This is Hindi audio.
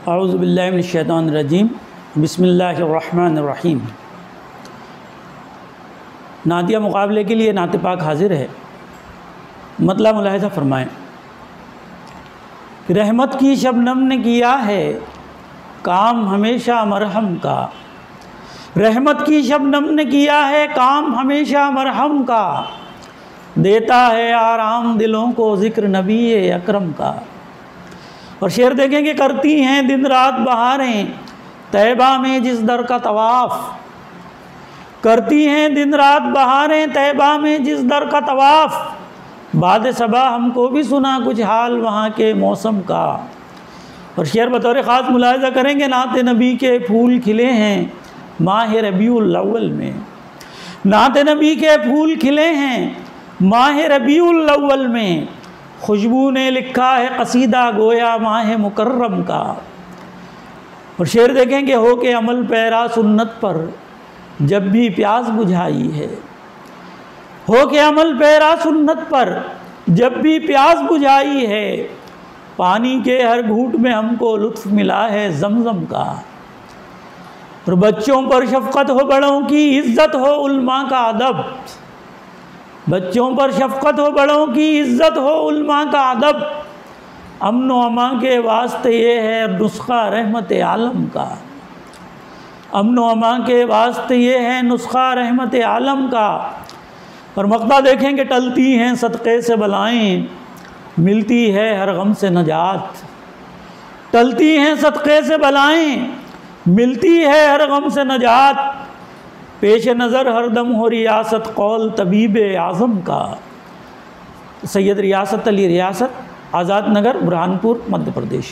औज़ु बिल्लाहि मिनश शैतानिर रजीम बिस्मिल्लाहिर रहमानिर रहीम। नादिया मुकाबले के लिए नात पाक हाजिर है। मतलब मुलाहिज़ा फरमाएँ। रहमत की शबनम ने किया है काम हमेशा मरहम का। रहमत की शबनम ने किया है काम हमेशा मरहम का। देता है आराम दिलों को ज़िक्र नबी अकरम का। और शेर देखेंगे, करती हैं दिन रात बहारें तैबा में जिस दर का तवाफ़। करती हैं दिन रात बहारें तैबा में जिस दर का तवाफ़। बाद सबा हमको भी सुना कुछ हाल वहाँ के मौसम का। और शेर बतौर ख़ास मुलाहिज़ा करेंगे, नात नबी के फूल खिले हैं माह रबीउल अव्वल में। नात नबी के फूल खिले हैं माह रबीउल अव्वल में। खुशबू ने लिखा है कसीदा गोया माह मुकर्रम का। और शेर देखेंगे, हो के अमल पैरा सुन्नत पर जब भी प्यास बुझाई है। हो के अमल पैरा सुन्नत पर जब भी प्यास बुझाई है। पानी के हर घूंट में हमको लुत्फ़ मिला है जमजम का। और बच्चों पर शफ़क़त हो बड़ों की इज़्ज़त हो उल्मा का अदब। बच्चों पर शफ़क़त हो बड़ों की इज़्ज़त हो उल्मा का अदब। अमन व अमा के वास्ते ये है नुस्ख़ा रहमत आलम का। अमन व अमा के वास्ते ये है नुस्ख़ा रहमत आलम का। और मक़ता देखेंगे, टलती हैं सदक़े से बलाएँ मिलती है हर गम से नजात। टलती हैं सदक़े से बलाएँ मिलती है हर गम से नजात। पेश नज़र हरदम हो रियासत कौल तबीब आज़म का। सैयद रियासत अली रियासत, आज़ाद नगर, बुरहानपुर, मध्य प्रदेश।